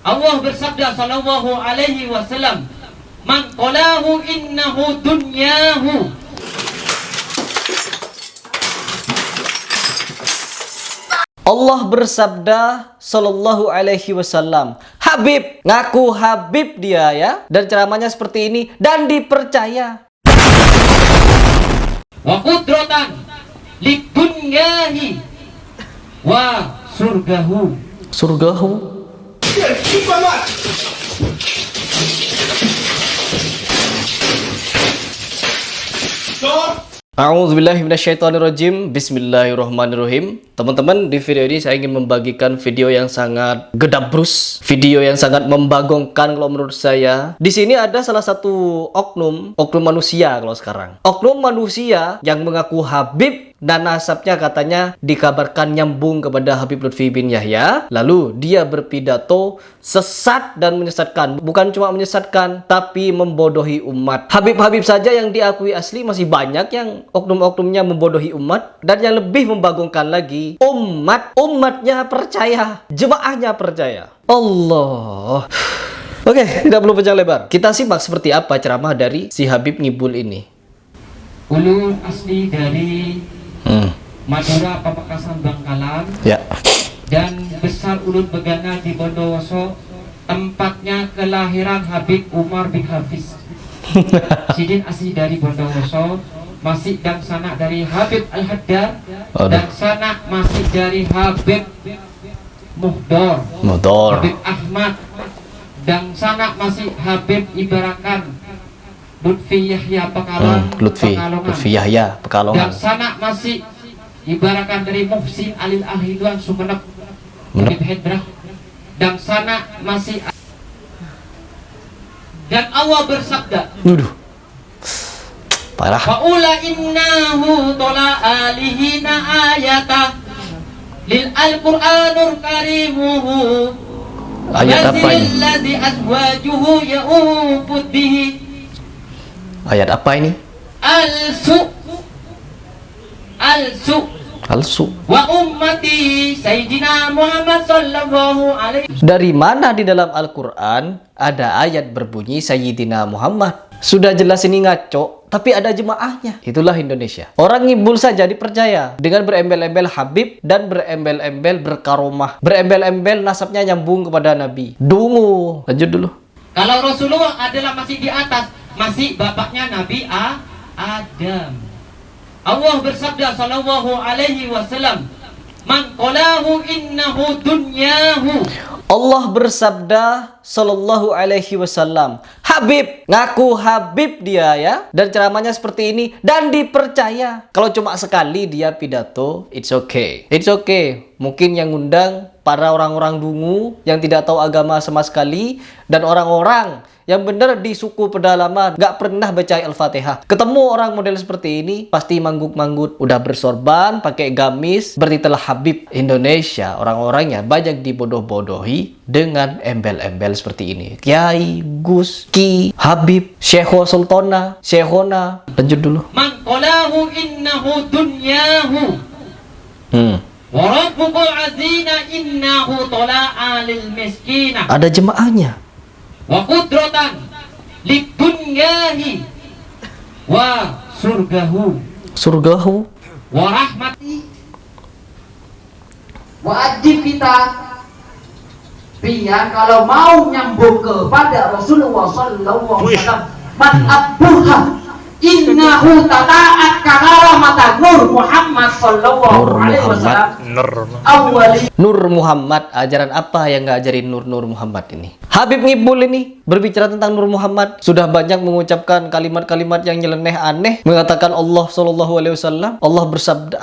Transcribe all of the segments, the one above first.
Allah bersabda sallallahu alaihi wasallam, "Man qalahu innahu dunyahu." Allah bersabda sallallahu alaihi wasallam, Habib, ngaku Habib dia ya, dan ceramahnya seperti ini dan dipercaya. Wa qudratan lidunyahi wa surgahu. Surgahu. A'udzubillahi minasyaitonirrajim. Bismillahirrahmanirrahim. Teman-teman, di video ini saya ingin membagikan video yang sangat gedabrus, video yang sangat membagongkan kalau menurut saya. Di sini ada salah satu oknum manusia kalau sekarang. Oknum manusia yang mengaku Habib dan nasabnya katanya dikabarkan nyambung kepada Habib Lutfi bin Yahya. Lalu dia berpidato sesat dan menyesatkan. Bukan cuma menyesatkan, tapi membodohi umat. Habib-habib saja yang diakui asli masih banyak yang oknum-oknumnya membodohi umat. Dan yang lebih membagongkan lagi, umatnya percaya, jemaahnya percaya. Allah. Oke, tidak perlu panjang lebar. Kita simak seperti apa ceramah dari si Habib Ngibul ini. Ulun asli dari Madura, Pamekasan, Bangkalan. Ya. Dan besar ulun begana di Bondowoso, tempatnya kelahiran Habib Umar bin Hafiz. Sidin asli dari Bondowoso, masih dan sanak dari Habib Al-Haddad, dan sanak masih dari Habib Muhdor, Habib Ahmad, dan sanak masih Habib Ibarakan Lutfi Yahya Pekalongan, Lutfi Yahya Pekalongan, dan sanak masih Ibarakan dari Muhsin Alil Ahliduan Sumenep, Habib Hedrah, dan sanak masih. Dan Allah bersabda, parah. Fa'ula innahu tola alihina ayata lil al-Qur'anur karimuhu. Ayat apa ini? Ladzi azwajuhu ya'ufud bihi. Ayat apa ini? Al-Su wa ummati Sayyidina Muhammad sallallahu alaihi. Dari mana di dalam Al-Quran ada ayat berbunyi Sayyidina Muhammad? Sudah jelas ini ngaco, tapi ada jemaahnya. Itulah Indonesia. Orang ngibul saja dipercaya dengan berembel-embel Habib dan berembel-embel berkaromah. Berembel-embel nasabnya nyambung kepada Nabi. Dungu. Lanjut dulu. Kalau Rasulullah adalah masih di atas, masih bapaknya Nabi Adam. Allah bersabda sallallahu alaihi wasallam, "Man qalahu innahu dunyahu." Allah bersabda sallallahu alaihi wasallam, Habib, ngaku Habib dia ya, dan ceramahnya seperti ini dan dipercaya. Kalau cuma sekali dia pidato, it's okay. It's okay. Mungkin yang ngundang para orang-orang dungu yang tidak tahu agama sama sekali, dan orang-orang yang benar di suku pedalaman gak pernah baca Al-Fatihah. Ketemu orang model seperti ini pasti manggut-manggut, udah bersorban, pakai gamis, berarti telah Habib. Indonesia orang-orangnya banyak dibodoh-bodohi dengan embel-embel seperti ini. Kiai, Gus, Ki, Habib, Syekho Sultana, Syekhona. Lanjut dulu. Man qalahu innahu dunyahu. Wa rabbukul azina innahu tola'a lil miskina. Ada jemaahnya. Wa qudratan lidunyahi wa surgahu wa rahmati wa adib kita. Biar kalau mau nyambung kepada Rasulullah sallallahu alaihi wasallam, man abuha innahu tata'at karamata Nur Muhammad sallallahu alaihi wasallam. Nur Muhammad, ajaran apa yang nggak ajarin Nur Muhammad ini? Habib Ngibul ini berbicara tentang Nur Muhammad, sudah banyak mengucapkan kalimat-kalimat yang nyeleneh aneh, mengatakan Allah sallallahu alaihi wasallam, Allah bersabda.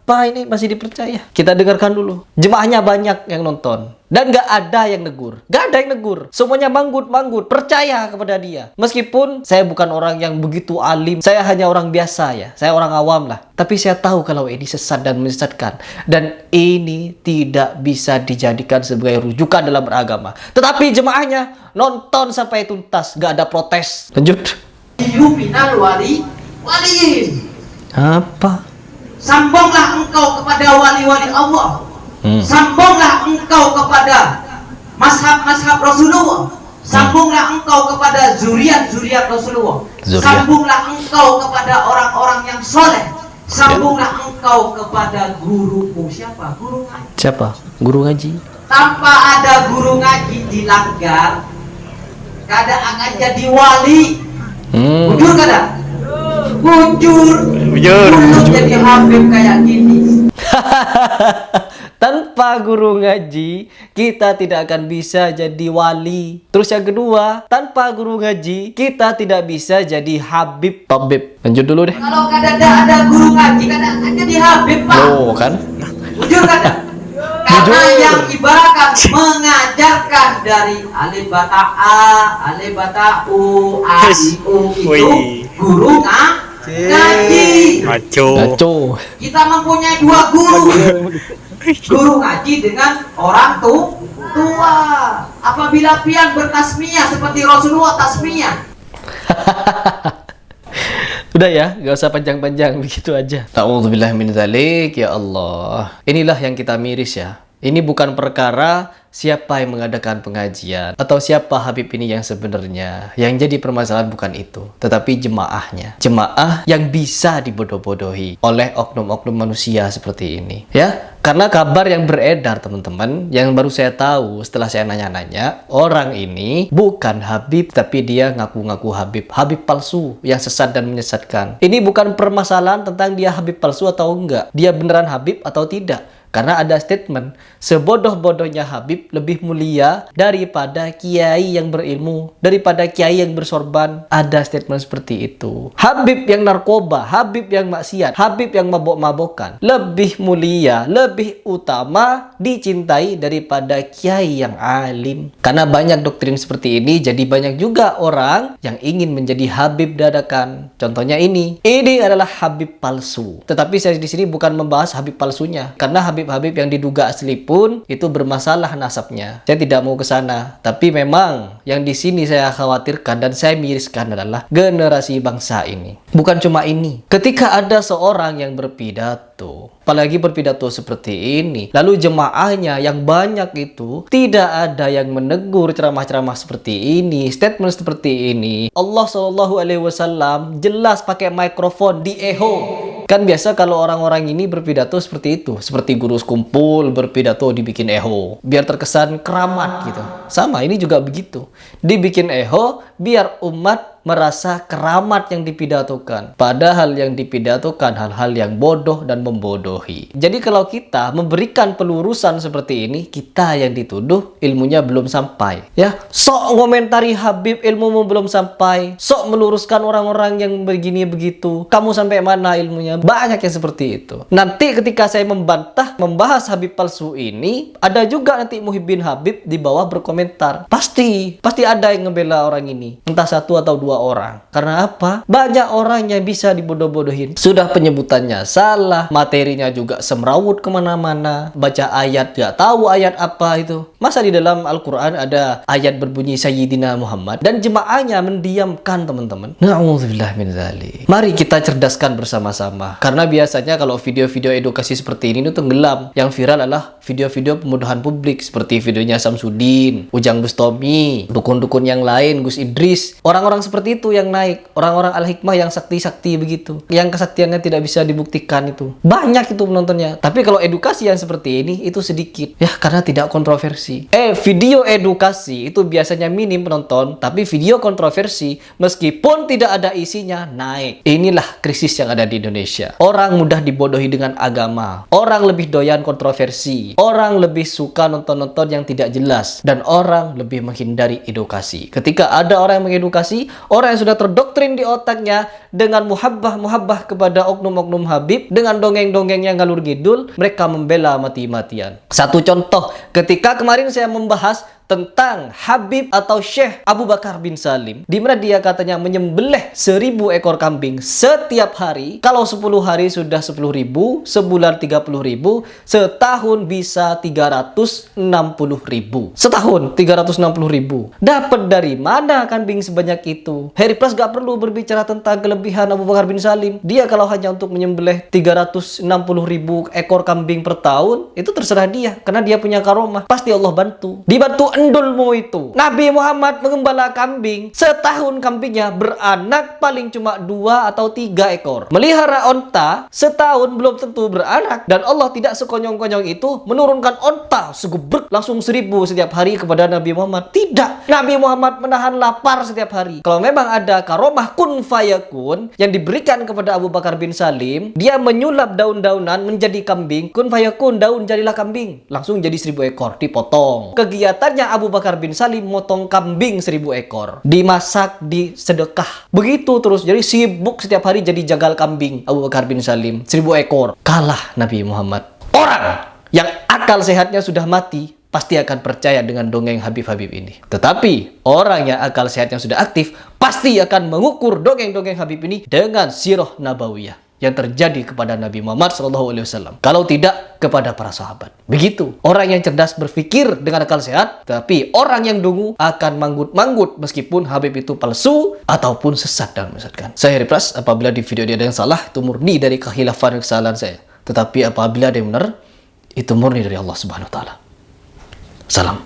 Apa ini masih dipercaya? Kita dengarkan dulu. Jemaahnya banyak yang nonton dan gak ada yang negur. Gak ada yang negur. Semuanya manggut-manggut, percaya kepada dia. Meskipun saya bukan orang yang begitu alim, saya hanya orang biasa ya. Saya orang awam lah. Tapi saya tahu kalau ini sesat dan menyesatkan, dan ini tidak bisa dijadikan sebagai rujukan dalam beragama. Tetapi jemaahnya nonton sampai tuntas, gak ada protes. Lanjut. Apa? Sambunglah engkau kepada wali-wali Allah. Sambunglah engkau kepada mazhab Rasulullah. Sambunglah engkau kepada zuriat Rasulullah. Sambunglah engkau kepada orang-orang yang soleh. Sambunglah engkau kepada gurumu. Siapa? Guru ngaji. Siapa? Guru ngaji. Tanpa ada guru ngaji dilanggar, kada akan jadi wali. Bujur kada? Bujur. Belum jadi habib kayak gini. Tanpa guru ngaji, kita tidak akan bisa jadi wali. Terus yang kedua, tanpa guru ngaji, kita tidak bisa jadi habib. Tabib. Lanjut dulu deh. Kalau kada ada guru ngaji, kada akan jadi habib, Pak. Oh, kan? Bujur kada? Karena yang ibaratkan mengajarkan dari alif bata A, alif bata U, A, I, U itu guru ngaji. Ngaco. Kita mempunyai dua guru. Guru ngaji dengan orang tua. Apabila pian bertasmiyah seperti Rasulullah tasmiyah. Udah ya, gak usah panjang-panjang, begitu aja. Ta'udzubillah min dzalik, ya Allah. Inilah yang kita miris ya. Ini bukan perkara siapa yang mengadakan pengajian atau siapa Habib ini yang sebenarnya. Yang jadi permasalahan bukan itu, tetapi jemaahnya. Jemaah yang bisa dibodoh-bodohi oleh oknum-oknum manusia seperti ini. Ya, karena kabar yang beredar teman-teman, yang baru saya tahu setelah saya nanya-nanya, orang ini bukan Habib tapi dia ngaku-ngaku Habib. Habib palsu yang sesat dan menyesatkan. Ini bukan permasalahan tentang dia Habib palsu atau enggak. Dia beneran Habib atau tidak. Karena ada statement, sebodoh-bodohnya Habib lebih mulia daripada kiai yang berilmu, daripada kiai yang bersorban. Ada statement seperti itu. Habib yang narkoba, Habib yang maksiat, Habib yang mabok-mabokan, lebih mulia, lebih utama dicintai daripada kiai yang alim. Karena banyak doktrin seperti ini, jadi banyak juga orang yang ingin menjadi Habib dadakan. Contohnya ini adalah Habib palsu. Tetapi saya di sini bukan membahas Habib palsunya, karena Habib yang diduga asli pun itu bermasalah nasabnya. Saya tidak mau ke sana. Tapi memang yang di sini saya khawatirkan dan saya miriskan adalah generasi bangsa ini. Bukan cuma ini. Ketika ada seorang yang berpidato, apalagi berpidato seperti ini, lalu jemaahnya yang banyak itu tidak ada yang menegur ceramah-ceramah seperti ini, statement seperti ini. Allah SAW jelas pakai mikrofon di echo. Kan biasa kalau orang-orang ini berpidato seperti itu, seperti guru kumpul berpidato dibikin echo, biar terkesan keramat gitu. Sama, ini juga begitu. Dibikin echo biar umat merasa keramat yang dipidatokan. Padahal yang dipidatokan hal-hal yang bodoh dan membodohi. Jadi kalau kita memberikan pelurusan seperti ini, kita yang dituduh ilmunya belum sampai. Ya, sok ngomentari Habib ilmumu belum sampai. Sok meluruskan orang-orang yang begini begitu. Kamu sampai mana ilmunya? Banyak yang seperti itu. Nanti ketika saya membahas Habib palsu ini, ada juga nanti Muhibbin Habib di bawah berkomentar. Pasti ada yang ngebela orang ini. Entah satu atau dua orang. Karena apa? Banyak orang yang bisa dibodoh-bodohin. Sudah penyebutannya salah, materinya juga semrawut kemana-mana. Baca ayat, gak tahu ayat apa itu. Masa di dalam Al-Quran ada ayat berbunyi Sayyidina Muhammad dan jemaahnya mendiamkan teman-teman. Na'udzubillah min dzalik. Mari kita cerdaskan bersama-sama. Karena biasanya kalau video-video edukasi seperti ini tuh tenggelam. Yang viral adalah video-video pemudahan publik seperti videonya Samsudin, Ujang Bustami, dukun-dukun yang lain, Gus Idris. Orang-orang seperti itu yang naik, orang-orang al-hikmah yang sakti-sakti begitu, yang kesaktiannya tidak bisa dibuktikan itu. Banyak itu penontonnya. Tapi kalau edukasi yang seperti ini itu sedikit. Ya, karena tidak kontroversi. Video edukasi itu biasanya minim penonton, tapi video kontroversi meskipun tidak ada isinya naik. Inilah krisis yang ada di Indonesia. Orang mudah dibodohi dengan agama. Orang lebih doyan kontroversi. Orang lebih suka nonton-nonton yang tidak jelas. Dan orang lebih menghindari edukasi. Ketika ada orang yang mengedukasi, orang yang sudah terdoktrin di otaknya dengan muhabbah kepada oknum-oknum Habib, dengan dongeng-dongeng yang ngalur ngidul, mereka membela mati-matian. Satu contoh, ketika kemarin saya membahas tentang Habib atau Syekh Abu Bakar bin Salim, di mana dia katanya menyembelih 1000 ekor kambing setiap hari. Kalau 10 hari sudah 10.000, sebulan 30.000, setahun bisa 360.000. Setahun 360.000. Dapat dari mana kambing sebanyak itu? Harry Plus gak perlu berbicara tentang kelebihan Abu Bakar bin Salim. Dia kalau hanya untuk menyembelih 360.000 ekor kambing per tahun, itu terserah dia, karena dia punya karomah. Pasti Allah bantu. Dibantu endulmu itu. Nabi Muhammad mengembala kambing, setahun kambingnya beranak paling cuma 2 atau 3 ekor. Melihara onta, setahun belum tentu beranak. Dan Allah tidak sekonyong-konyong itu menurunkan onta segebrek langsung 1000 setiap hari kepada Nabi Muhammad. Tidak. Nabi Muhammad menahan lapar setiap hari. Kalau memang ada karomah kun fayakun yang diberikan kepada Abu Bakar bin Salim, dia menyulap daun-daunan menjadi kambing, kun fayakun, daun jadilah kambing. Langsung jadi 1000 ekor, dipotong. Kegiatannya Abu Bakar bin Salim motong kambing 1000 ekor. Dimasak, disedekah. Begitu terus. Jadi sibuk setiap hari jadi jagal kambing Abu Bakar bin Salim. 1000 ekor. Kalah Nabi Muhammad. Orang yang akal sehatnya sudah mati pasti akan percaya dengan dongeng Habib-Habib ini. Tetapi orang yang akal sehatnya sudah aktif pasti akan mengukur dongeng-dongeng Habib ini dengan sirah nabawiyah yang terjadi kepada Nabi Muhammad SAW. Kalau tidak, kepada para sahabat. Begitu. Orang yang cerdas berpikir dengan akal sehat, tapi orang yang dungu akan manggut-manggut meskipun Habib itu palsu ataupun sesat dan menyesatkan. Saya Ripras, apabila di video ini ada yang salah, itu murni dari kekhilafan kesalahan saya. Tetapi apabila ada yang benar, itu murni dari Allah Subhanahu wa taala. Salam.